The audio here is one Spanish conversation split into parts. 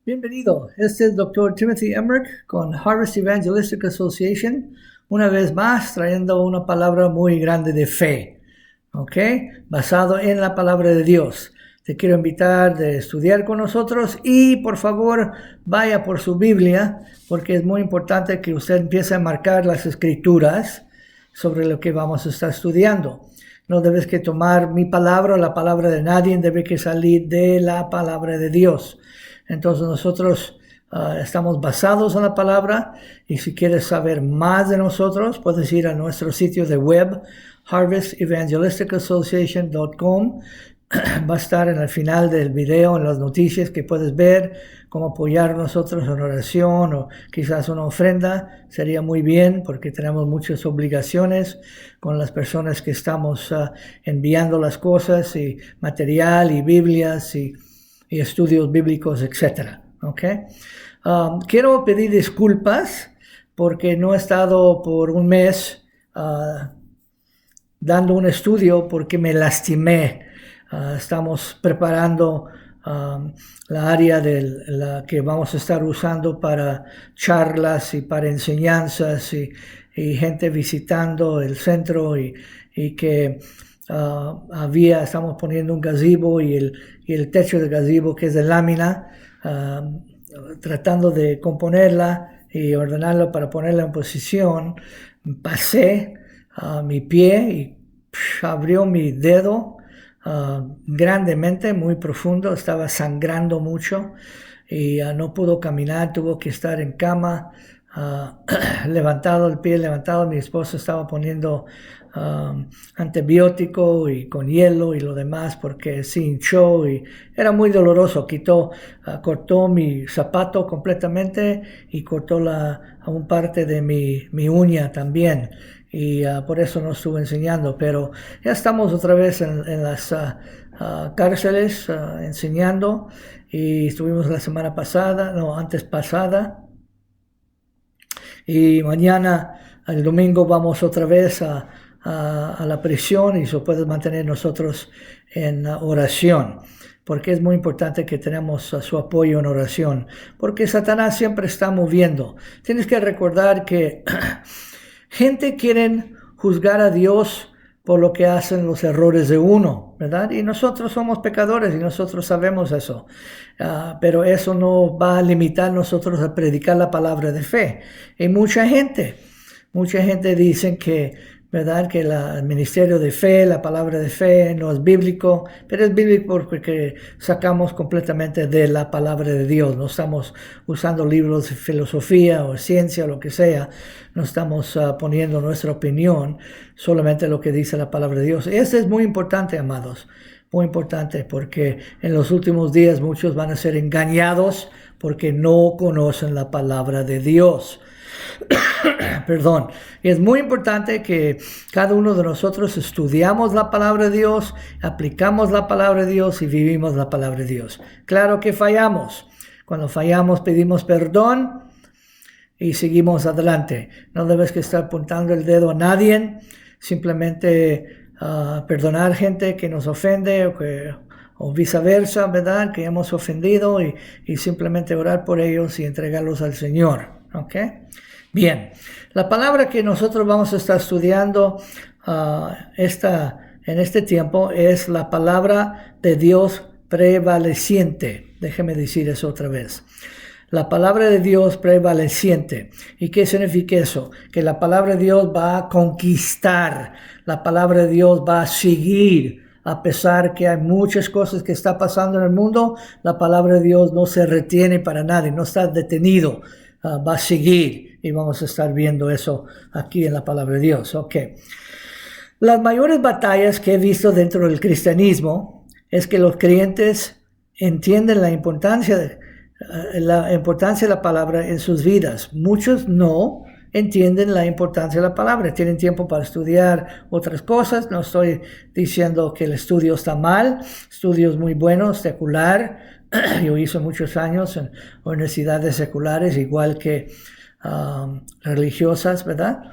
Bienvenido, este es el Dr. Timothy Emmerich con Harvest Evangelistic Association, una vez más trayendo una palabra muy grande de fe, ¿ok? Basado en la palabra de Dios. Te quiero invitar a estudiar con nosotros y por favor vaya por su Biblia porque es muy importante que usted empiece a marcar las escrituras sobre lo que vamos a estar estudiando. No debes que tomar mi palabra o la palabra de nadie, debe que salir de la palabra de Dios. Entonces nosotros estamos basados en la palabra y si quieres saber más de nosotros puedes ir a nuestro sitio de web harvestevangelisticassociation.com. Va a estar en el final del video, en las noticias que puedes ver cómo apoyar a nosotros en oración o quizás una ofrenda. Sería muy bien porque tenemos muchas obligaciones con las personas que estamos enviando las cosas y material y Biblias y estudios bíblicos, etc. ¿Okay? Quiero pedir disculpas porque no he estado por un mes dando un estudio porque me lastimé. Estamos preparando la área de la que vamos a estar usando para charlas y para enseñanzas y gente visitando el centro y que estamos poniendo un gazebo y el techo del gazebo que es de lámina, tratando de componerla y ordenarla para ponerla en posición. Pasé mi pie y abrió mi dedo grandemente, muy profundo, estaba sangrando mucho y no pudo caminar, tuvo que estar en cama, levantado el pie, levantado. Mi esposo estaba poniendo antibiótico y con hielo y lo demás porque se hinchó y era muy doloroso. Cortó mi zapato completamente y cortó un parte de mi uña también. Y por eso no estuve enseñando, pero ya estamos otra vez en las cárceles enseñando y estuvimos la semana pasada, no, antes pasada, y mañana, el domingo, vamos otra vez a la prisión y se puede mantener nosotros en oración, porque es muy importante que tenemos su apoyo en oración, porque Satanás siempre está moviendo. Tienes que recordar que gente quiere juzgar a Dios por lo que hacen los errores de uno, ¿verdad? Y nosotros somos pecadores y nosotros sabemos eso. Pero eso no va a limitar a nosotros a predicar la palabra de fe. Y mucha gente dice que, ¿verdad? Que el ministerio de fe, la palabra de fe no es bíblico, pero es bíblico porque sacamos completamente de la palabra de Dios. No estamos usando libros de filosofía o ciencia o lo que sea. No estamos poniendo nuestra opinión, solamente lo que dice la palabra de Dios. Esto es muy importante, amados. Muy importante porque en los últimos días muchos van a ser engañados porque no conocen la palabra de Dios. Perdón. Y es muy importante que cada uno de nosotros estudiamos la palabra de Dios, aplicamos la palabra de Dios y vivimos la palabra de Dios. Claro que fallamos. Cuando fallamos pedimos perdón y seguimos adelante. No debes que estar apuntando el dedo a nadie, simplemente perdonar gente que nos ofende o viceversa, ¿verdad? Que hemos ofendido y simplemente orar por ellos y entregarlos al Señor, ¿ok? Bien, la palabra que nosotros vamos a estar estudiando en este tiempo es la palabra de Dios prevaleciente. Déjeme decir eso otra vez. La palabra de Dios prevaleciente. ¿Y qué significa eso? Que la palabra de Dios va a conquistar. La palabra de Dios va a seguir. A pesar que hay muchas cosas que están pasando en el mundo, la palabra de Dios no se retiene para nadie, no está detenido. Va a seguir y vamos a estar viendo eso aquí en la palabra de Dios. Ok. Las mayores batallas que he visto dentro del cristianismo es que los creyentes entienden la importancia de la palabra en sus vidas. Muchos no entienden la importancia de la palabra, tienen tiempo para estudiar otras cosas. No estoy diciendo que el estudio está mal, estudio es muy bueno, secular. Yo hice muchos años en universidades seculares, igual que religiosas, ¿verdad?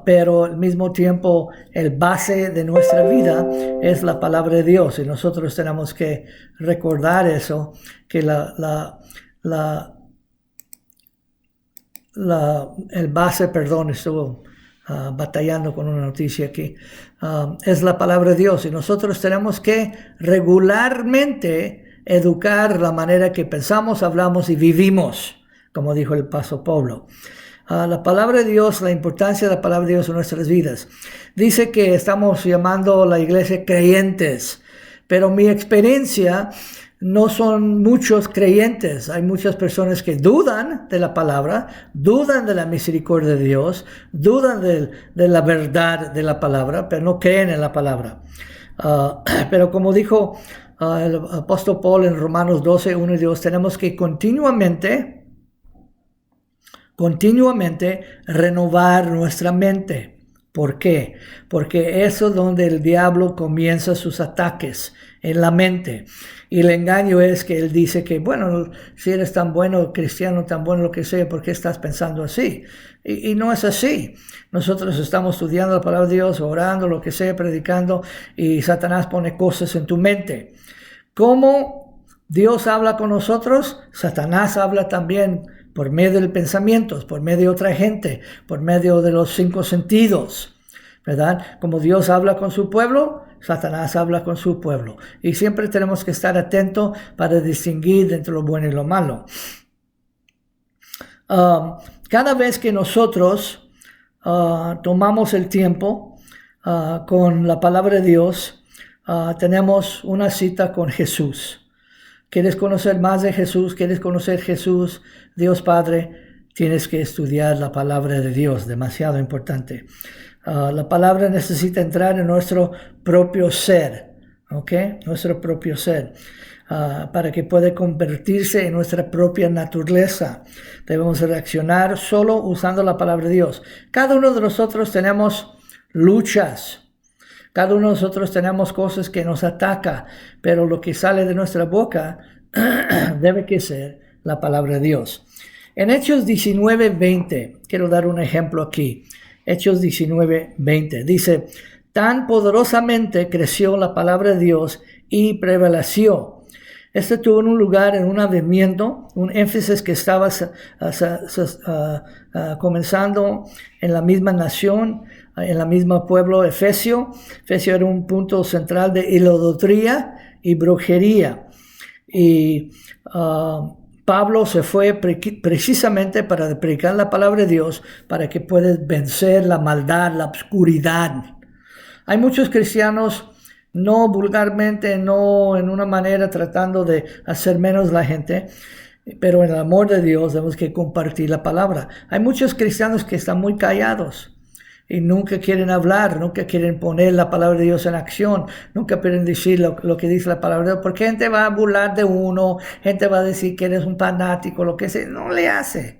Pero al mismo tiempo el base de nuestra vida es la palabra de Dios y nosotros tenemos que recordar eso, que la el base, perdón, estuvo batallando con una noticia aquí, es la palabra de Dios, y nosotros tenemos que regularmente educar la manera que pensamos, hablamos y vivimos, como dijo el apóstol Pablo. La palabra de Dios, la importancia de la palabra de Dios en nuestras vidas. Dice que estamos llamando a la iglesia creyentes, pero mi experiencia no son muchos creyentes. Hay muchas personas que dudan de la palabra, dudan de la misericordia de Dios, dudan de la verdad de la palabra, pero no creen en la palabra. Pero como dijo el apóstol Pablo en Romanos 12, 1 y 2, tenemos que continuamente renovar nuestra mente. ¿Por qué? Porque eso es donde el diablo comienza sus ataques, en la mente. Y el engaño es que él dice que, bueno, si eres tan bueno, cristiano, tan bueno, lo que sea, ¿por qué estás pensando así? Y no es así. Nosotros estamos estudiando la palabra de Dios, orando, lo que sea, predicando, y Satanás pone cosas en tu mente. ¿Cómo Dios habla con nosotros? Satanás habla también por medio de pensamientos, por medio de otra gente, por medio de los 5 sentidos, ¿verdad? Como Dios habla con su pueblo, Satanás habla con su pueblo. Y siempre tenemos que estar atentos para distinguir entre lo bueno y lo malo. Cada vez que nosotros tomamos el tiempo con la palabra de Dios, tenemos una cita con Jesús. ¿Quieres conocer más de Jesús? ¿Quieres conocer Jesús, Dios Padre? Tienes que estudiar la palabra de Dios, demasiado importante. La palabra necesita entrar en nuestro propio ser, ¿ok? Nuestro propio ser, para que pueda convertirse en nuestra propia naturaleza. Debemos reaccionar solo usando la palabra de Dios. Cada uno de nosotros tenemos luchas. Cada uno de nosotros tenemos cosas que nos atacan, pero lo que sale de nuestra boca debe que ser la palabra de Dios. En Hechos 19:20, quiero dar un ejemplo aquí. Hechos 19:20 dice, tan poderosamente creció la palabra de Dios y prevaleció. Este tuvo un lugar en un avivamiento, un énfasis que estaba comenzando en la misma nación, en la misma pueblo Efesio. Efesio era un punto central de idolatría y brujería. Y Pablo se fue precisamente para predicar la palabra de Dios, para que puedas vencer la maldad, la oscuridad. Hay muchos cristianos, no vulgarmente, no en una manera tratando de hacer menos la gente, pero en el amor de Dios tenemos que compartir la palabra. Hay muchos cristianos que están muy callados y nunca quieren hablar, nunca quieren poner la palabra de Dios en acción, nunca quieren decir lo que dice la palabra de Dios, porque gente va a burlar de uno, gente va a decir que eres un fanático, lo que sea, no le hace.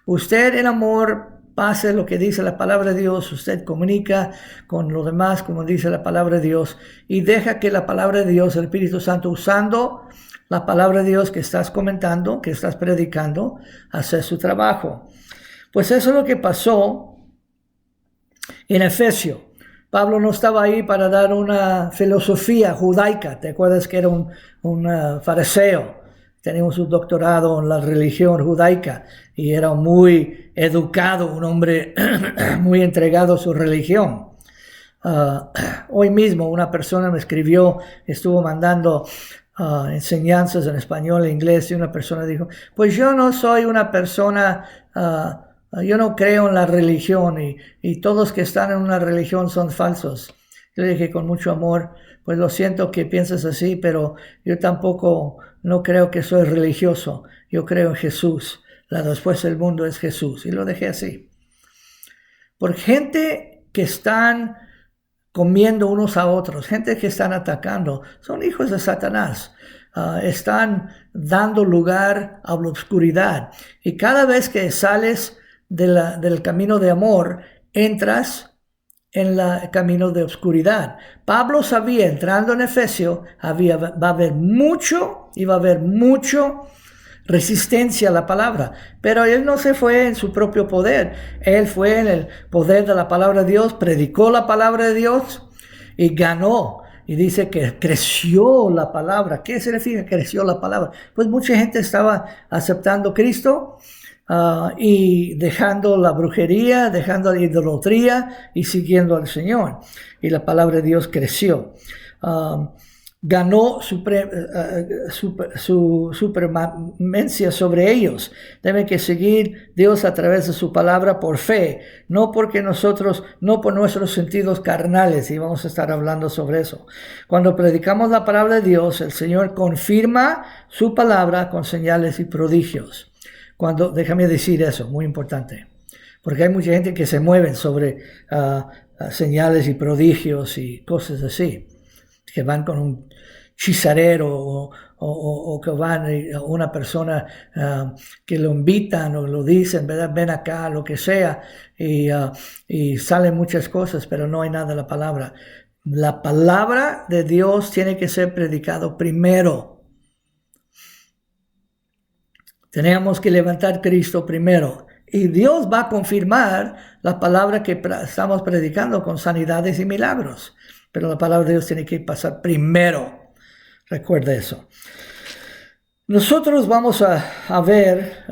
Usted en amor pase lo que dice la palabra de Dios, usted comunica con los demás como dice la palabra de Dios y deja que la palabra de Dios, el Espíritu Santo, usando la palabra de Dios que estás comentando, que estás predicando, hacer su trabajo. Pues eso es lo que pasó en Efesio. Pablo no estaba ahí para dar una filosofía judaica. ¿Te acuerdas que era un fariseo? Tenía su doctorado en la religión judaica y era muy educado, un hombre muy entregado a su religión. Hoy mismo una persona me escribió, estuvo mandando enseñanzas en español e inglés y una persona dijo, pues yo no soy una persona... yo no creo en la religión y todos que están en una religión son falsos. Yo le dije con mucho amor, pues lo siento que pienses así, pero yo tampoco no creo que soy religioso. Yo creo en Jesús. La respuesta del mundo es Jesús. Y lo dejé así. Por gente que están comiendo unos a otros, gente que están atacando, son hijos de Satanás. Están dando lugar a la oscuridad. Y cada vez que sales del camino de amor, entras en el camino de oscuridad. Pablo sabía, entrando en Efesio, va a haber mucho resistencia a la palabra, pero él no se fue en su propio poder, él fue en el poder de la palabra de Dios, predicó la palabra de Dios y ganó. y dice que creció la palabra. ¿Qué significa creció la palabra? Pues mucha gente estaba aceptando a Cristo y dejando la brujería, dejando la idolatría y siguiendo al Señor. Y la palabra de Dios creció. Ganó supremacia sobre ellos. Deben que seguir Dios a través de su palabra por fe, no porque nosotros, no por nuestros sentidos carnales, y vamos a estar hablando sobre eso. Cuando predicamos la palabra de Dios, el Señor confirma su palabra con señales y prodigios. Déjame decir eso, muy importante, porque hay mucha gente que se mueve sobre señales y prodigios y cosas así, que van con un hechicero o que van a una persona que lo invitan o lo dicen, ¿verdad? Ven acá, lo que sea, y salen muchas cosas, pero no hay nada de la palabra. La palabra de Dios tiene que ser predicado primero. Tenemos que levantar a Cristo primero. Y Dios va a confirmar la palabra que estamos predicando con sanidades y milagros. Pero la palabra de Dios tiene que pasar primero. Recuerda eso. Nosotros vamos a ver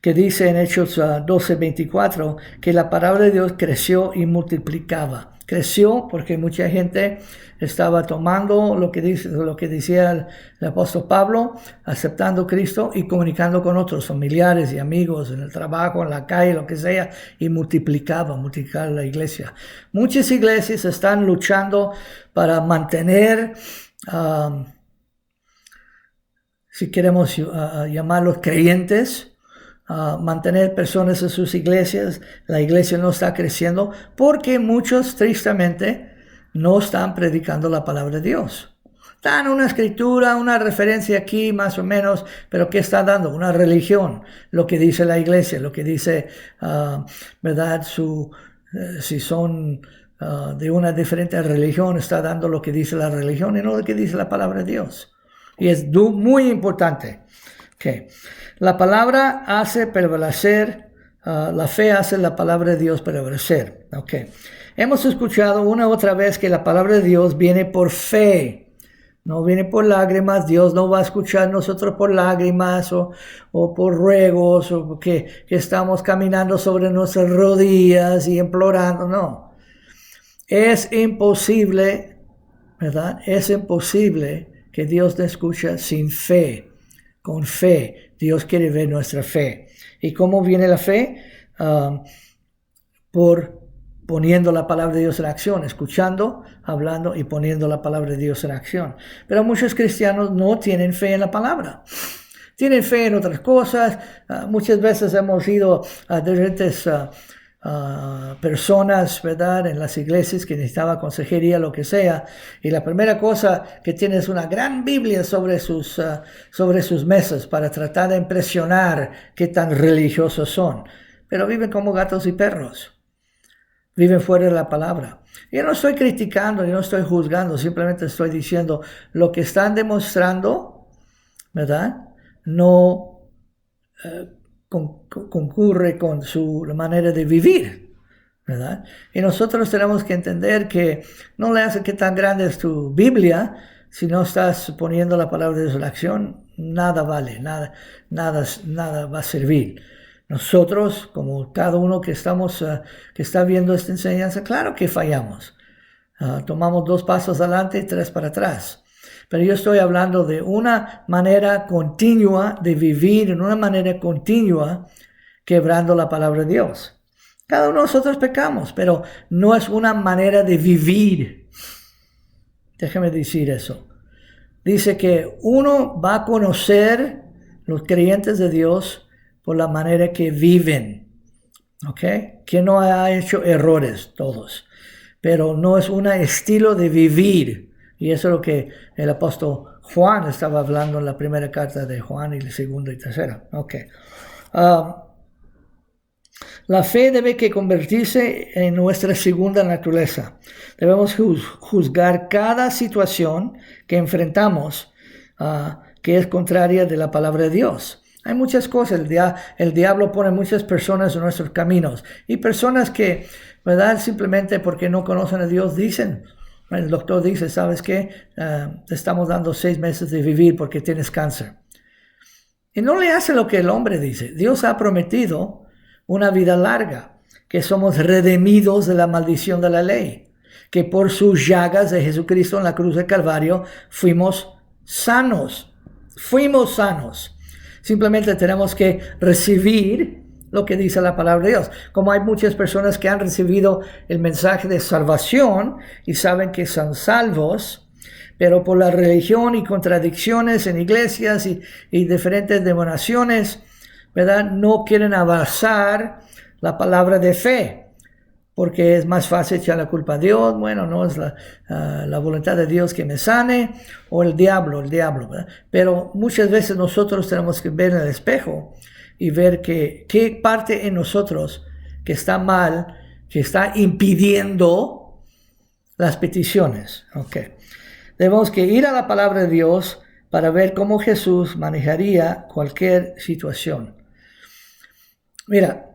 que dice en Hechos 12:24 que la palabra de Dios creció y multiplicaba. Creció porque mucha gente estaba tomando lo que decía el apóstol Pablo, aceptando a Cristo y comunicando con otros familiares y amigos en el trabajo, en la calle, lo que sea, y multiplicaba la iglesia. Muchas iglesias están luchando para mantener, si queremos llamarlos creyentes, mantener personas en sus iglesias. La iglesia no está creciendo porque muchos, tristemente, no están predicando la palabra de Dios. Dan una escritura, una referencia aquí más o menos, pero ¿qué está dando? Una religión, lo que dice la iglesia, lo que dice, ¿verdad? Si son de una diferente religión, está dando lo que dice la religión y no lo que dice la palabra de Dios. Y es muy importante. Okay. La palabra hace prevalecer, la fe hace la palabra de Dios prevalecer. Okay. Hemos escuchado una u otra vez que la palabra de Dios viene por fe, no viene por lágrimas. Dios no va a escuchar nosotros por lágrimas o por ruegos o que estamos caminando sobre nuestras rodillas y implorando. No, es imposible, ¿verdad? Es imposible que Dios te escuche sin fe. Con fe, Dios quiere ver nuestra fe. ¿Y cómo viene la fe? Por poniendo la palabra de Dios en acción, escuchando, hablando y poniendo la palabra de Dios en acción. Pero muchos cristianos no tienen fe en la palabra. Tienen fe en otras cosas. Muchas veces hemos ido a diferentes personas, ¿verdad? En las iglesias que necesitaba consejería, lo que sea. Y la primera cosa que tiene es una gran Biblia sobre sus mesas para tratar de impresionar qué tan religiosos son. Pero viven como gatos y perros. Viven fuera de la palabra. Yo no estoy criticando, yo no estoy juzgando, simplemente estoy diciendo lo que están demostrando, ¿verdad? No concurre con su manera de vivir, ¿verdad? Y nosotros tenemos que entender que no le hace que tan grande es tu Biblia, si no estás poniendo la palabra de Dios en acción, nada vale, nada va a servir. Nosotros, como cada uno que está viendo esta enseñanza, claro que fallamos. Tomamos 2 pasos adelante y 3 para atrás. Pero yo estoy hablando de una manera continua de vivir, en una manera continua, quebrando la palabra de Dios. Cada uno de nosotros pecamos, pero no es una manera de vivir. Déjame decir eso. Dice que uno va a conocer los creyentes de Dios por la manera que viven, ¿ok? Que no ha hecho errores todos, pero no es un estilo de vivir. Y eso es lo que el apóstol Juan estaba hablando en la primera carta de Juan y la segunda y tercera. Ok. La fe debe que convertirse en nuestra segunda naturaleza. Debemos juzgar cada situación que enfrentamos que es contraria de la palabra de Dios. Hay muchas cosas. El diablo pone muchas personas en nuestros caminos. Y personas que, ¿verdad? Simplemente porque no conocen a Dios dicen El doctor dice, ¿sabes qué? Te estamos dando 6 meses de vivir porque tienes cáncer. Y no le hace lo que el hombre dice. Dios ha prometido una vida larga, que somos redimidos de la maldición de la ley, que por sus llagas de Jesucristo en la cruz del Calvario fuimos sanos. Fuimos sanos. Simplemente tenemos que recibir lo que dice la palabra de Dios. Como hay muchas personas que han recibido el mensaje de salvación y saben que son salvos, pero por la religión y contradicciones en iglesias y diferentes denominaciones, ¿verdad? No quieren avanzar la palabra de fe, porque es más fácil echar la culpa a Dios. Bueno, no es la voluntad de Dios que me sane, o el diablo, ¿verdad? Pero muchas veces nosotros tenemos que ver en el espejo y ver qué parte en nosotros que está mal, que está impidiendo las peticiones. Okay. Debemos que ir a la palabra de Dios para ver cómo Jesús manejaría cualquier situación. Mira,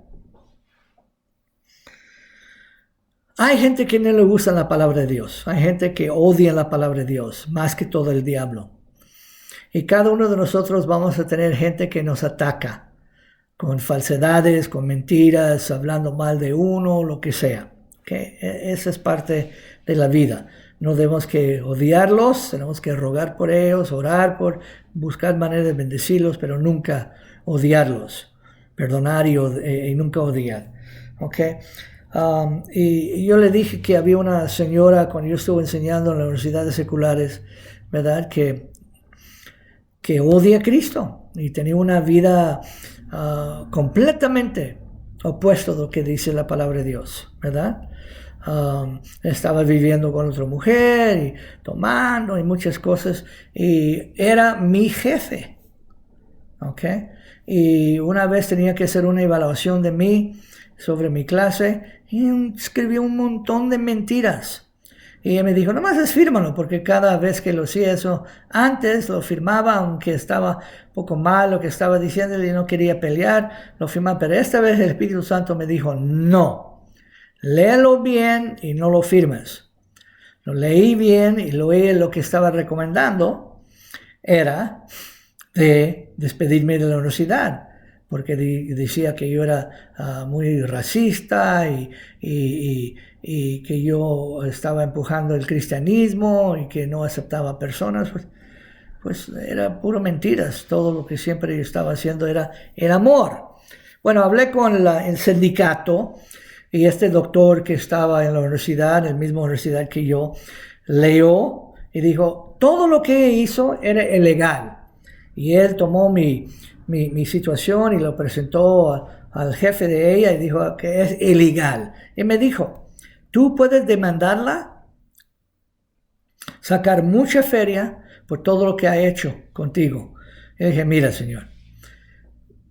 hay gente que no le gusta la palabra de Dios. Hay gente que odia la palabra de Dios más que todo el diablo. Y cada uno de nosotros vamos a tener gente que nos ataca con falsedades, con mentiras, hablando mal de uno, lo que sea. ¿Okay? Esa es parte de la vida. No debemos que odiarlos, tenemos que rogar por ellos, orar por, buscar maneras de bendecirlos, pero nunca odiarlos. Perdonar y nunca odiar. ¿Okay? Y yo le dije que había una señora cuando yo estuve enseñando en las universidades seculares, ¿verdad? Que odia a Cristo y tenía una vida completamente opuesta a lo que dice la palabra de Dios, ¿verdad? Estaba viviendo con otra mujer y tomando y muchas cosas, y era mi jefe, ¿ok? Y una vez tenía que hacer una evaluación de mí sobre mi clase y escribió un montón de mentiras. Y ella me dijo, nomás fírmalo, porque cada vez que lo hacía eso, antes lo firmaba, aunque estaba un poco mal lo que estaba diciendo y no quería pelear, lo firmaba. Pero esta vez el Espíritu Santo me dijo, no, léelo bien y no lo firmes. Lo leí bien y lo que estaba recomendando era de despedirme de la universidad, porque decía que yo era muy racista y que yo estaba empujando el cristianismo y que no aceptaba personas. Pues era puro mentiras. Todo lo que siempre yo estaba haciendo era el amor. Bueno, hablé con el sindicato y este doctor que estaba en la universidad, en la misma universidad que yo, leyó y dijo, todo lo que hizo era ilegal. Y él tomó mi situación y lo presentó al jefe de ella y dijo que es ilegal. Y me dijo, tú puedes demandarla, sacar mucha feria por todo lo que ha hecho contigo. Y dije, mira, señor,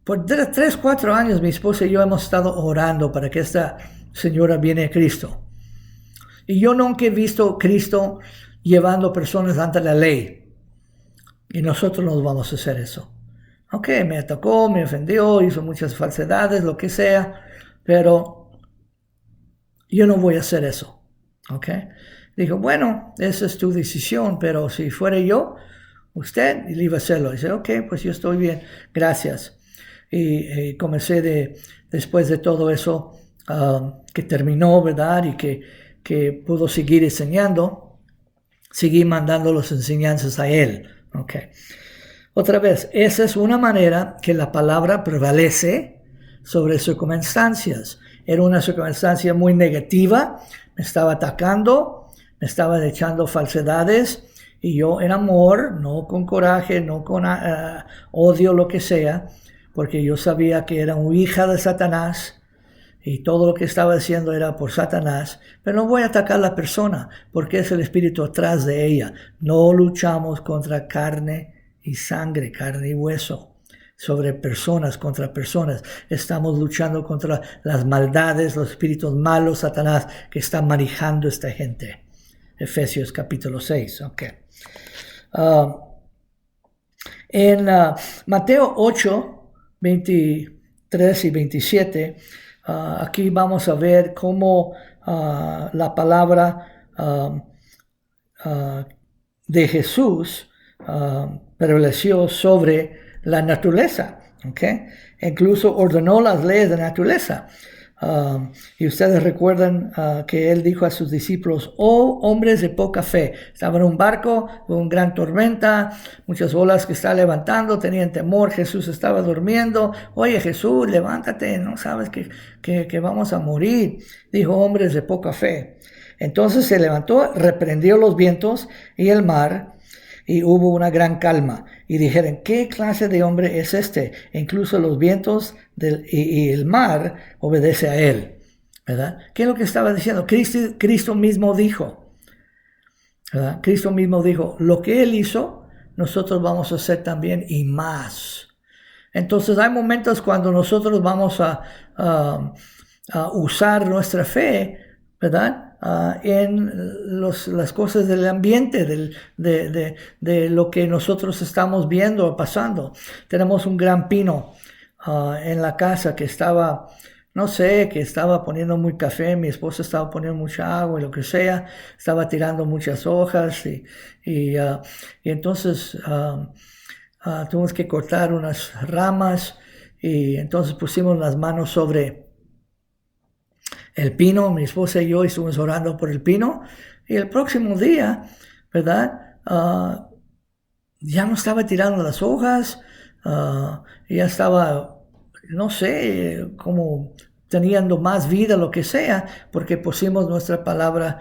por 3, 4 años mi esposa y yo hemos estado orando para que esta señora viene a Cristo. Y yo nunca he visto a Cristo llevando personas ante la ley. Y nosotros no vamos a hacer eso. Ok, me atacó, me ofendió, hizo muchas falsedades, lo que sea, pero yo no voy a hacer eso. Ok. Dijo, bueno, esa es tu decisión, pero si fuera yo, usted iba a hacerlo. Dice, ok, pues yo estoy bien, gracias. Y comencé después de todo eso, que terminó, ¿verdad? Y que pudo seguir enseñando, seguí mandando las enseñanzas a él. Ok. Otra vez, esa es una manera que la palabra prevalece sobre circunstancias. Era una circunstancia muy negativa, me estaba atacando, me estaba echando falsedades, y yo en amor, no con coraje, no con odio, lo que sea, porque yo sabía que era una hija de Satanás y todo lo que estaba haciendo era por Satanás, pero no voy a atacar a la persona porque es el espíritu atrás de ella. No luchamos contra carne y sangre, carne y hueso, sobre personas, contra personas. Estamos luchando contra las maldades, los espíritus malos, Satanás, que está manejando a esta gente. Efesios capítulo 6. Okay. En Mateo 8, 23 y 27, aquí vamos a ver cómo la palabra de Jesús prevaleció sobre la naturaleza. ¿Okay? Incluso ordenó las leyes de la naturaleza. Y ustedes recuerdan que él dijo a sus discípulos: oh hombres de poca fe. Estaba en un barco con una gran tormenta, muchas olas que está levantando, tenían temor. Jesús estaba durmiendo. Oye, Jesús, levántate, no sabes que vamos a morir. Dijo: hombres de poca fe. Entonces se levantó, reprendió los vientos y el mar, y hubo una gran calma. Y dijeron: ¿qué clase de hombre es este? E incluso los vientos y el mar obedece a él. ¿Verdad? ¿Qué es lo que estaba diciendo? Cristo mismo dijo. ¿Verdad? Cristo mismo dijo: lo que él hizo, nosotros vamos a hacer también y más. Entonces hay momentos cuando nosotros vamos a usar nuestra fe, ¿verdad? En las cosas del ambiente, de lo que nosotros estamos viendo o pasando. Tenemos un gran pino en la casa que estaba, no sé, que estaba poniendo muy café, mi esposa estaba poniendo mucha agua y lo que sea, estaba tirando muchas hojas y entonces tuvimos que cortar unas ramas y entonces pusimos las manos sobre el pino. Mi esposa y yo estuvimos orando por el pino, y el próximo día, ¿verdad? Ya no estaba tirando las hojas, ya estaba, no sé, como teniendo más vida, lo que sea, porque pusimos nuestra palabra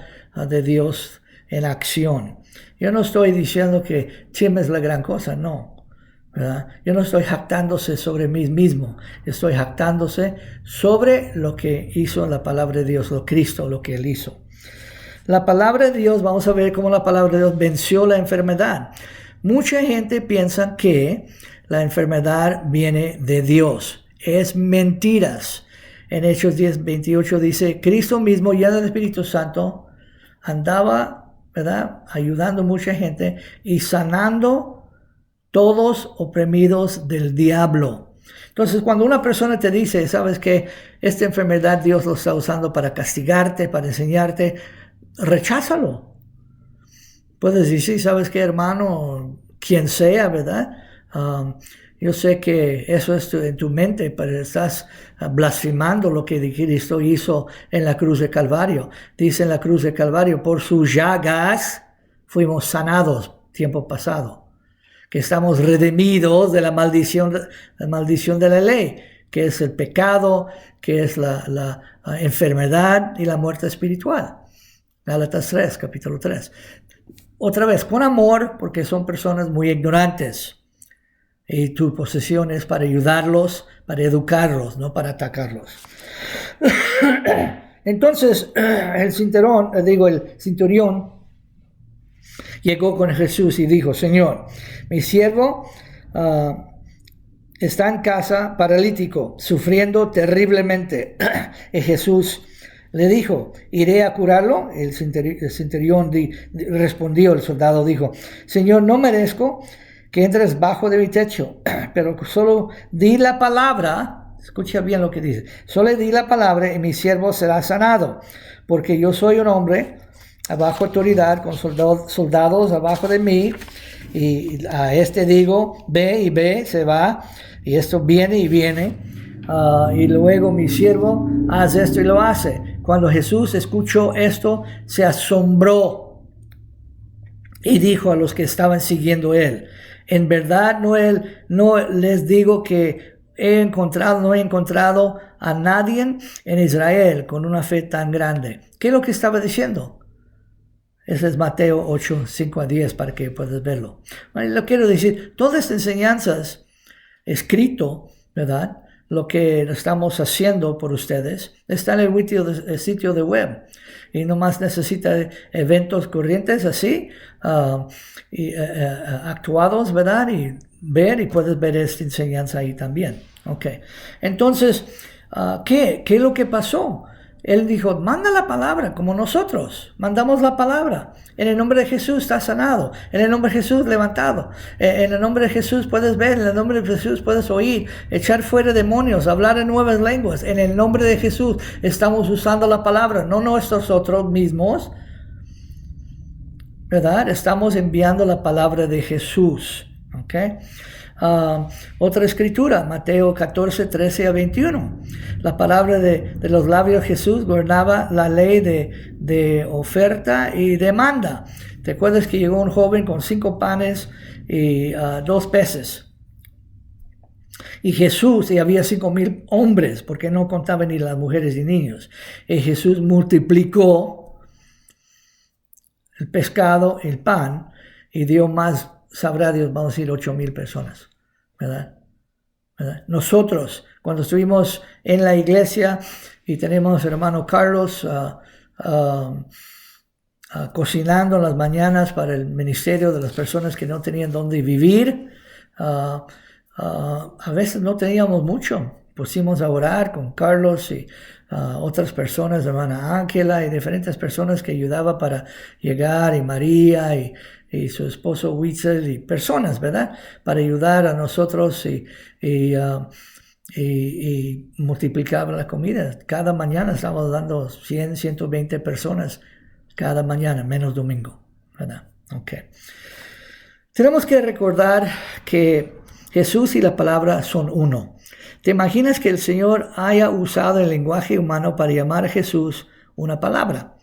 de Dios en acción. Yo no estoy diciendo que Tim es la gran cosa, no. ¿Verdad? Yo no estoy jactándose sobre mí mismo, estoy jactándose sobre lo que hizo la palabra de Dios, Cristo, lo que él hizo. La palabra de Dios, vamos a ver cómo la palabra de Dios venció la enfermedad. Mucha gente piensa que la enfermedad viene de Dios. Es mentiras. En Hechos 10:28 dice: Cristo mismo, lleno del Espíritu Santo, andaba, ¿verdad?, ayudando a mucha gente y sanando todos oprimidos del diablo. Entonces, cuando una persona te dice: sabes que esta enfermedad Dios lo está usando para castigarte, para enseñarte, recházalo. Puedes decir: sabes qué, hermano, quien sea, ¿verdad? Yo sé que eso es en tu mente, pero estás blasfemando lo que Cristo hizo en la cruz de Calvario. Dice en la cruz de Calvario: por sus llagas fuimos sanados, tiempo pasado. Que estamos redimidos de la maldición de la ley, que es el pecado, que es la enfermedad y la muerte espiritual. Gálatas 3, capítulo 3. Otra vez, con amor, porque son personas muy ignorantes. Y tu posesión es para ayudarlos, para educarlos, no para atacarlos. Entonces, el centurión llegó con Jesús y dijo: Señor, mi siervo está en casa paralítico, sufriendo terriblemente. Y Jesús le dijo: ¿iré a curarlo? El centurión respondió, el soldado dijo: Señor, no merezco que entres bajo de mi techo, pero solo di la palabra. Escucha bien lo que dice: solo di la palabra y mi siervo será sanado, porque yo soy un hombre abajo autoridad, con soldados abajo de mí, y a este digo: ve, y ve, se va, y esto viene y viene, y luego mi siervo hace esto y lo hace. Cuando Jesús escuchó esto, se asombró y dijo a los que estaban siguiendo él: en verdad no les digo que no he encontrado a nadie en Israel con una fe tan grande. ¿Qué es lo que estaba diciendo? Ese es Mateo 8, 5 a 10, para que puedas verlo. Bueno, lo quiero decir, todas estas enseñanzas escrito, ¿verdad? Lo que estamos haciendo por ustedes está en el sitio de web. Y nomás necesita eventos corrientes así, actuados, ¿verdad? Y ver, y puedes ver esta enseñanza ahí también. Ok. Entonces, ¿qué es lo que pasó? Él dijo: manda la palabra, como nosotros mandamos la palabra. En el nombre de Jesús estás sanado. En el nombre de Jesús levantado. En el nombre de Jesús puedes ver. En el nombre de Jesús puedes oír. Echar fuera demonios. Hablar en nuevas lenguas. En el nombre de Jesús estamos usando la palabra. No nosotros mismos. ¿verdad? Estamos enviando la palabra de Jesús. ¿Ok? Otra escritura, Mateo 14, 13 a 21. La palabra de los labios de Jesús gobernaba la ley de oferta y demanda. ¿Te acuerdas que llegó un joven con 5 panes y 2 peces? Y Jesús, y había 5,000 hombres, porque no contaban ni las mujeres y niños. Y Jesús multiplicó el pescado, el pan, y dio más, sabrá Dios, vamos a decir 8,000 personas, ¿verdad? Nosotros, cuando estuvimos en la iglesia y tenemos hermano Carlos cocinando en las mañanas para el ministerio de las personas que no tenían dónde vivir, a veces no teníamos mucho. Pusimos a orar con Carlos y otras personas, hermana Ángela y diferentes personas que ayudaban para llegar, y María y su esposo Witzel y personas, ¿verdad? Para ayudar a nosotros y multiplicar la comida. Cada mañana estamos dando 100, 120 personas cada mañana, menos domingo, ¿verdad? Ok. Tenemos que recordar que Jesús y la palabra son uno. ¿Te imaginas que el Señor haya usado el lenguaje humano para llamar a Jesús una palabra?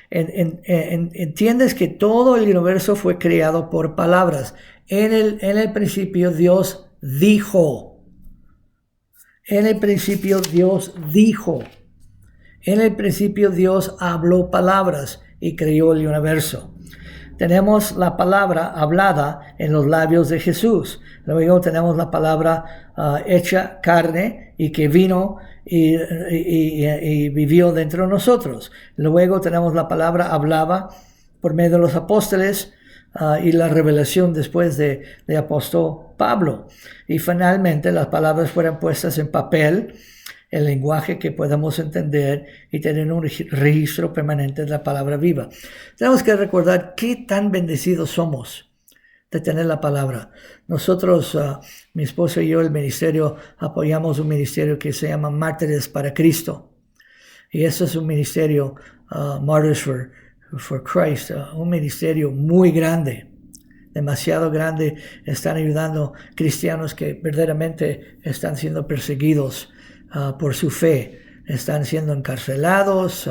Entiendes que todo el universo fue creado por palabras. En el principio Dios dijo. En el principio Dios dijo. En el principio Dios habló palabras y creó el universo. Tenemos la palabra hablada en los labios de Jesús. Luego tenemos la palabra hecha carne y que vino y vivió dentro de nosotros. Luego tenemos la palabra hablada por medio de los apóstoles y la revelación después de apóstol Pablo. Y finalmente las palabras fueron puestas en papel, el lenguaje que podamos entender y tener un registro permanente de la palabra viva. Tenemos que recordar qué tan bendecidos somos de tener la palabra. Nosotros, mi esposo y yo, el ministerio, apoyamos un ministerio que se llama Mártires para Cristo. Y eso es un ministerio, Martyrs for Christ, un ministerio muy grande, demasiado grande. Están ayudando cristianos que verdaderamente están siendo perseguidos por su fe, están siendo encarcelados,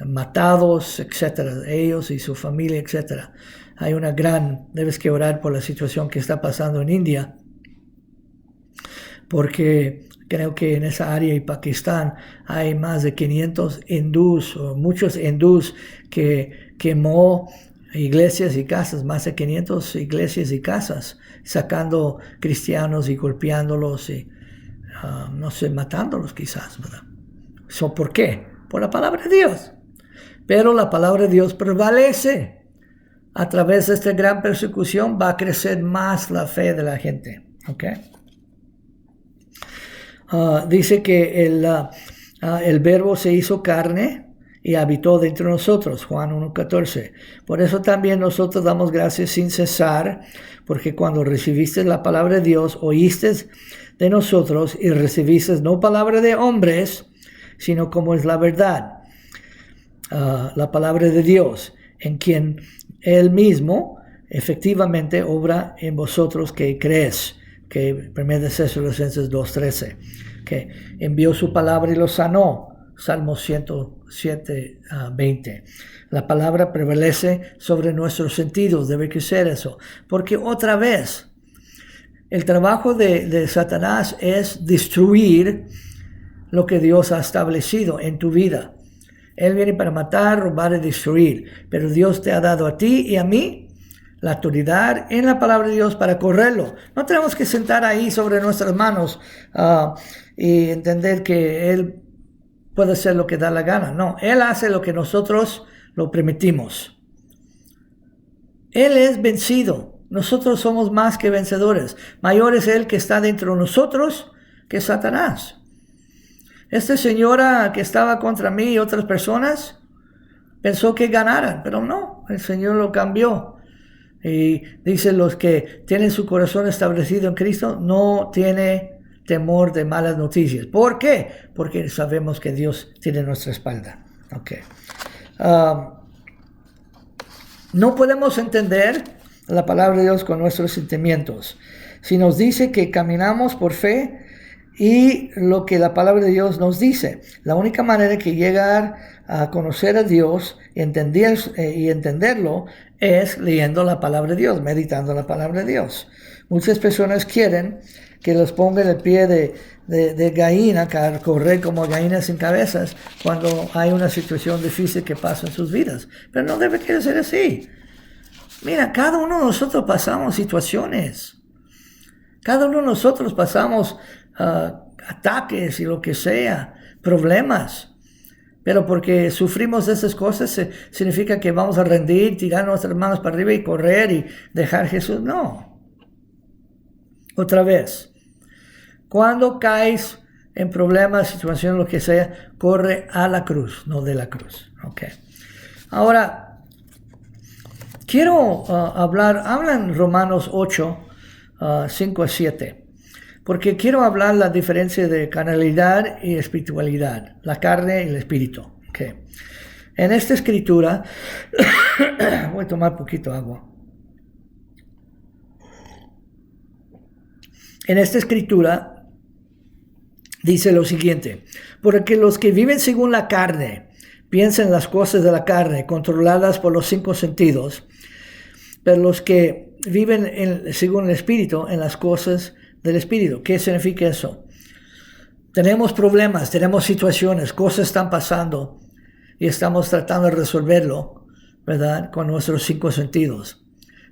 matados, etcétera, ellos y su familia, etcétera. Hay debes que orar por la situación que está pasando en India, porque creo que en esa área y Pakistán hay más de 500 hindús, o muchos hindús que quemó iglesias y casas, más de 500 iglesias y casas, sacando cristianos y golpeándolos y no sé, matándolos quizás, ¿verdad? ¿Por qué? Por la palabra de Dios. Pero la palabra de Dios prevalece. A través de esta gran persecución va a crecer más la fe de la gente. ¿Ok? Dice que el verbo se hizo carne y habitó dentro de nosotros, Juan 1:14. Por eso también nosotros damos gracias sin cesar, porque cuando recibiste la palabra de Dios, oíste de nosotros y recibiste no palabra de hombres, sino como es la verdad, la palabra de Dios, en quien Él mismo efectivamente obra en vosotros que crees, que 1 Tesalonicenses 2:13, que envió su palabra y lo sanó, Salmo 107, 20. La palabra prevalece sobre nuestros sentidos, debe ser eso, porque otra vez, el trabajo de Satanás es destruir lo que Dios ha establecido en tu vida. Él viene para matar, robar y destruir. Pero Dios te ha dado a ti y a mí la autoridad en la palabra de Dios para correrlo. No tenemos que sentar ahí sobre nuestras manos y entender que Él puede hacer lo que da la gana. No, Él hace lo que nosotros lo permitimos. Él es vencido. Nosotros somos más que vencedores. Mayor es Él que está dentro de nosotros que Satanás. Esta señora que estaba contra mí y otras personas pensó que ganaran, pero no, el Señor lo cambió. Y dice, los que tienen su corazón establecido en Cristo no tiene temor de malas noticias. ¿Por qué? Porque sabemos que Dios tiene nuestra espalda. Okay. No podemos entender la palabra de Dios con nuestros sentimientos. Si nos dice que caminamos por fe y lo que la palabra de Dios nos dice, la única manera que llegar a conocer a Dios y entenderlo es leyendo la palabra de Dios, meditando la palabra de Dios. Muchas personas quieren que los ponga en el pie de gallina, correr como gallinas sin cabezas cuando hay una situación difícil que pasa en sus vidas. Pero no debe ser así. Mira, cada uno de nosotros pasamos situaciones. Cada uno de nosotros pasamos ataques y lo que sea, problemas. Pero porque sufrimos de esas cosas, significa que vamos a rendir, tirar nuestras manos para arriba y correr y dejar a Jesús. No. Otra vez. Cuando caes en problemas, situaciones, lo que sea, corre a la cruz, no de la cruz. Okay. Ahora, quiero habla en Romanos 8, 5 a 7. Porque quiero hablar la diferencia de carnalidad y espiritualidad, la carne y el espíritu. Okay. En esta escritura, voy a tomar un poquito de agua. En esta escritura dice lo siguiente: porque los que viven según la carne piensan las cosas de la carne, controladas por los 5 sentidos, pero los que viven según el espíritu, en las cosas del espíritu. ¿Qué significa eso? Tenemos problemas, tenemos situaciones, cosas están pasando y estamos tratando de resolverlo, ¿verdad? Con nuestros 5 sentidos.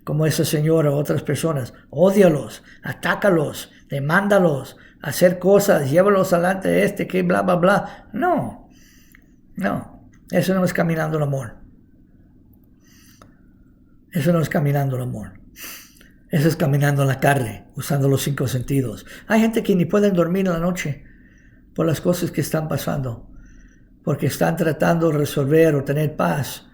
Como esa señora o otras personas. Ódialos, atácalos, demándalos, hacer cosas, llévalos adelante de que bla, bla, bla. No, eso no es caminando el amor. Eso no es caminando el amor. Eso es caminando en la carne, usando los 5 sentidos. Hay gente que ni pueden dormir en la noche por las cosas que están pasando, porque están tratando de resolver o tener paz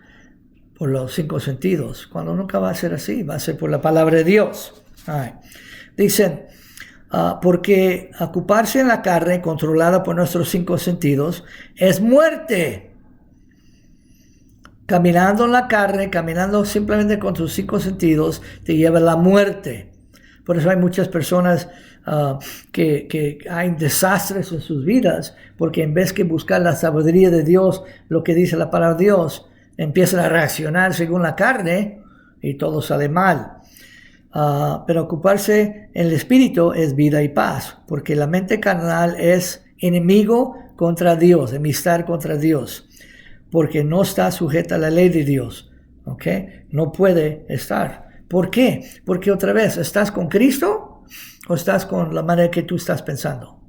por los 5 sentidos, cuando nunca va a ser así, va a ser por la palabra de Dios. Dicen, porque ocuparse en la carne, controlada por nuestros 5 sentidos, es muerte. Caminando en la carne, caminando simplemente con tus 5 sentidos, te lleva a la muerte. Por eso hay muchas personas que hay desastres en sus vidas, porque en vez de buscar la sabiduría de Dios, lo que dice la palabra de Dios, empiezan a reaccionar según la carne y todo sale mal. Pero ocuparse en el espíritu es vida y paz, porque la mente carnal es enemigo contra Dios, enemistad contra Dios, porque no está sujeta a la ley de Dios. ¿Okay? No puede estar. ¿Por qué? Porque otra vez, ¿estás con Cristo o estás con la manera que tú estás pensando?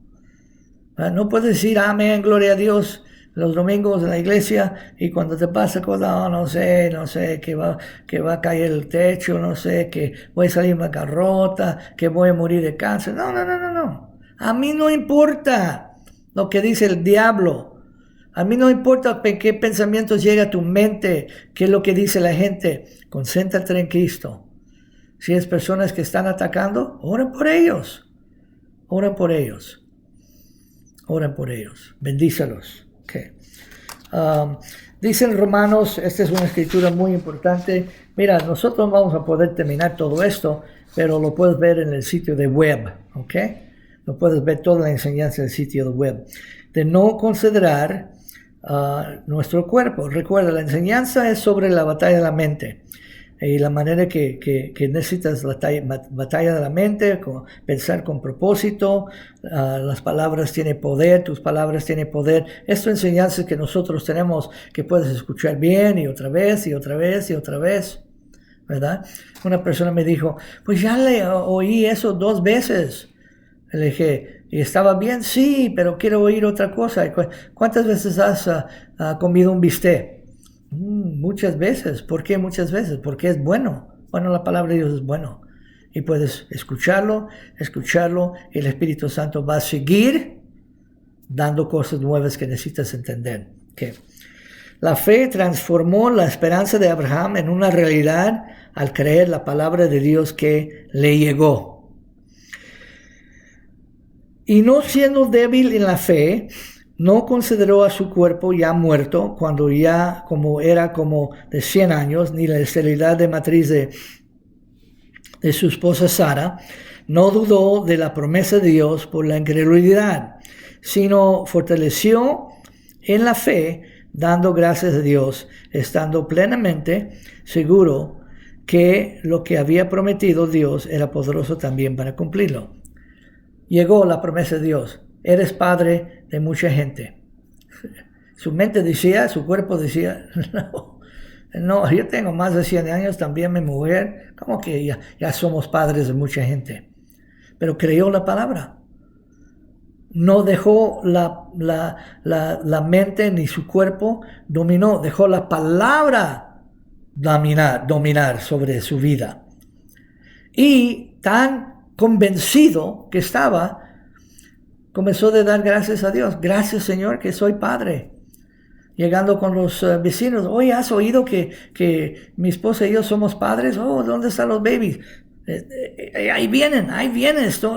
No puedes decir amén, gloria a Dios, los domingos en la iglesia, y cuando te pasa cosa, no sé, que va a caer el techo, no sé, que voy a salir bancarrota, que voy a morir de cáncer. No. A mí no importa lo que dice el diablo. A mí no importa qué pensamientos llega a tu mente, qué es lo que dice la gente. Concéntrate en Cristo. Si es personas que están atacando, oren por ellos. Oren por ellos. Oren por ellos. Bendícelos. Okay. Dice en Romanos, esta es una escritura muy importante. Mira, nosotros vamos a poder terminar todo esto, pero lo puedes ver en el sitio de web, ¿ok? Lo puedes ver toda la enseñanza del sitio de web. De no considerar nuestro cuerpo. Recuerda, la enseñanza es sobre la batalla de la mente. Y la manera que necesitas la batalla de la mente, pensar con propósito, las palabras tienen poder, tus palabras tienen poder. Esto enseñanza que nosotros tenemos, que puedes escuchar bien y otra vez, y otra vez, y otra vez, ¿verdad? Una persona me dijo, pues ya le oí eso 2 veces. Le dije, ¿y estaba bien? Sí, pero quiero oír otra cosa. ¿Cuántas veces has comido un bistec? Muchas veces. ¿Por qué muchas veces? Porque es bueno. Bueno, la palabra de Dios es bueno. Y puedes escucharlo, y el Espíritu Santo va a seguir dando cosas nuevas que necesitas entender. Okay. La fe transformó la esperanza de Abraham en una realidad al creer la palabra de Dios que le llegó. Y no siendo débil en la fe, no consideró a su cuerpo ya muerto cuando ya era como de 100 años, ni la esterilidad de matriz de su esposa Sara. No dudó de la promesa de Dios por la incredulidad, sino fortaleció en la fe, dando gracias a Dios, estando plenamente seguro que lo que había prometido Dios era poderoso también para cumplirlo. Llegó la promesa de Dios: eres padre de mucha gente. Su mente decía, su cuerpo decía, no, yo tengo más de 100 años, también mi mujer, ¿cómo que ya somos padres de mucha gente? Pero creyó la palabra. No dejó la mente ni su cuerpo dominó, dejó la palabra dominar sobre su vida. Y tan convencido que estaba, comenzó a dar gracias a Dios. Gracias, Señor, que soy padre. Llegando con los vecinos, oye, ¿has oído que mi esposa y yo somos padres? Oh, ¿dónde están los babies? Ahí vienen,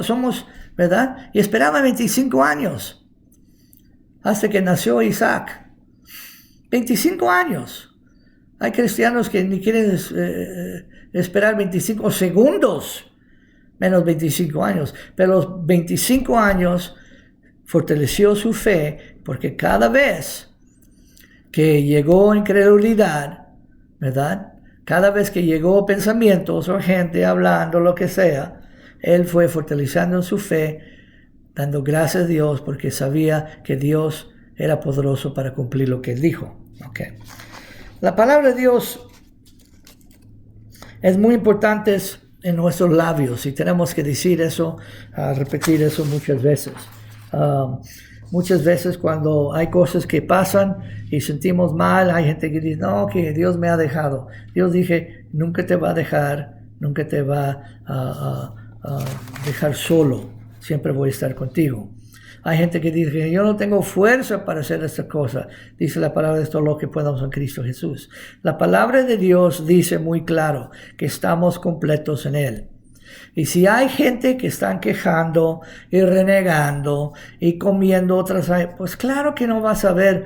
somos, ¿verdad? Y esperaba 25 años hasta que nació Isaac. 25 años. Hay cristianos que ni quieren esperar 25 segundos, menos 25 años. Pero los 25 años fortaleció su fe, porque cada vez que llegó incredulidad, ¿verdad? Cada vez que llegó pensamientos o gente hablando, lo que sea, él fue fortaleciendo su fe, dando gracias a Dios porque sabía que Dios era poderoso para cumplir lo que él dijo. Okay. La palabra de Dios es muy importante en nuestros labios y tenemos que decir eso, repetir eso muchas veces. Muchas veces cuando hay cosas que pasan y sentimos mal, hay gente que dice, no, que Dios me ha dejado. Dios dije, nunca te va a dejar, nunca te va a dejar solo. Siempre voy a estar contigo. Hay gente que dice, yo no tengo fuerza para hacer esta cosa. Dice la palabra de esto, lo que podamos en Cristo Jesús. La palabra de Dios dice muy claro que estamos completos en Él. Y si hay gente que están quejando y renegando y comiendo otras, pues claro que no vas a ver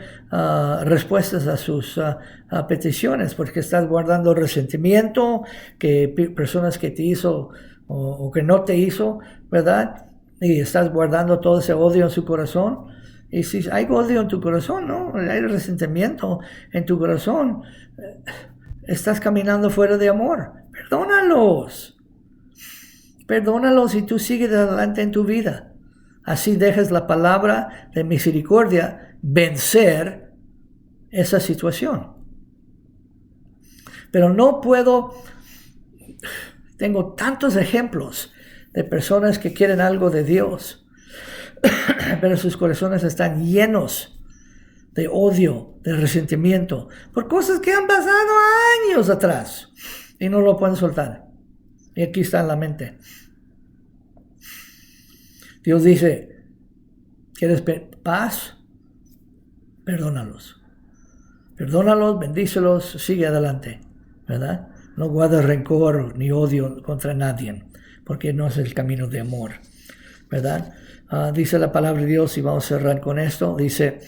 respuestas a sus peticiones, porque estás guardando resentimiento, que personas que te hizo o que no te hizo, ¿verdad? Y estás guardando todo ese odio en su corazón. Y si hay odio en tu corazón, ¿no? Hay resentimiento en tu corazón, estás caminando fuera de amor. Perdónalos. Perdónalos y tú sigues adelante en tu vida. Así dejas la palabra de misericordia vencer esa situación. Pero no puedo, tengo tantos ejemplos de personas que quieren algo de Dios, pero sus corazones están llenos de odio, de resentimiento, por cosas que han pasado años atrás y no lo pueden soltar. Y aquí está en la mente. Dios dice, ¿quieres paz? Perdónalos. Perdónalos, bendícelos, sigue adelante, ¿verdad? No guardes rencor ni odio contra nadie, porque no es el camino de amor, ¿verdad? Dice la palabra de Dios, y vamos a cerrar con esto, dice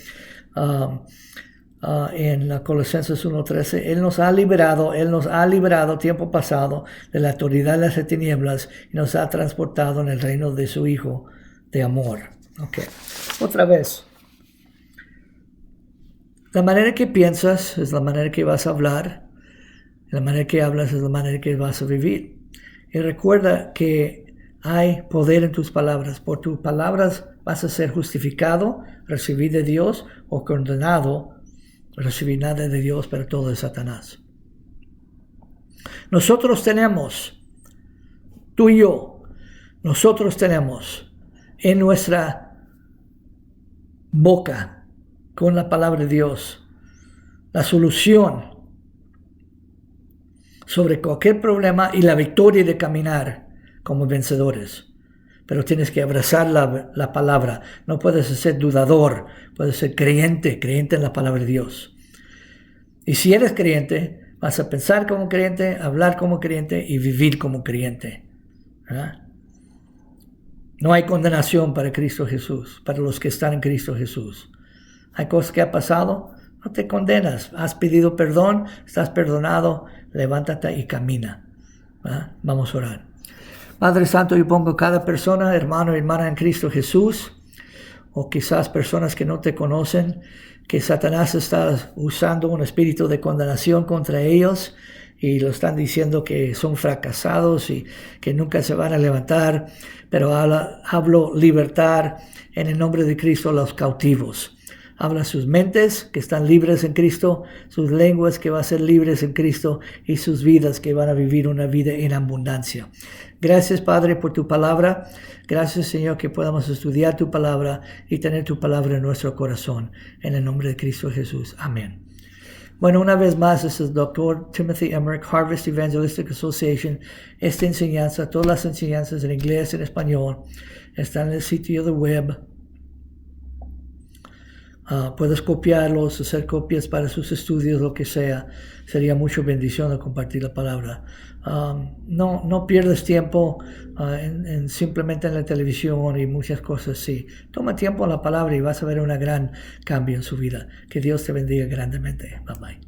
en la Colosenses 1:13, Él nos ha liberado tiempo pasado de la autoridad de las tinieblas y nos ha transportado en el reino de su Hijo de amor. Okay. Otra vez, la manera que piensas es la manera que vas a hablar, la manera que hablas es la manera que vas a vivir. Y recuerda que hay poder en tus palabras. Por tus palabras vas a ser justificado, recibir de Dios, o condenado, recibir nada de Dios, pero todo de Satanás. Nosotros tenemos, tú y yo, nosotros tenemos en nuestra boca, con la palabra de Dios, la solución sobre cualquier problema y la victoria de caminar como vencedores. Pero tienes que abrazar la palabra. No puedes ser dudador, puedes ser creyente en la palabra de Dios. Y si eres creyente, vas a pensar como creyente, hablar como creyente y vivir como creyente. ¿Ah? No hay condenación para Cristo Jesús, para los que están en Cristo Jesús. Hay cosas que ha pasado, no te condenas. Has pedido perdón, estás perdonado, levántate y camina. ¿Va? Vamos a orar. Padre Santo, yo pongo cada persona, hermano y hermana en Cristo Jesús, o quizás personas que no te conocen, que Satanás está usando un espíritu de condenación contra ellos y lo están diciendo que son fracasados y que nunca se van a levantar, pero hablo libertad en el nombre de Cristo a los cautivos. Habla sus mentes que están libres en Cristo, sus lenguas que van a ser libres en Cristo y sus vidas que van a vivir una vida en abundancia. Gracias, Padre, por tu palabra. Gracias, Señor, que podamos estudiar tu palabra y tener tu palabra en nuestro corazón. En el nombre de Cristo Jesús. Amén. Bueno, una vez más, este es el Dr. Timothy Emmerich, Harvest Evangelistic Association. Esta enseñanza, todas las enseñanzas en inglés y en español, están en el sitio de web. Puedes copiarlos, hacer copias para sus estudios, lo que sea. Sería mucha bendición a compartir la palabra. No pierdes tiempo simplemente en la televisión y muchas cosas así. Toma tiempo en la palabra y vas a ver un gran cambio en su vida. Que Dios te bendiga grandemente. Bye bye.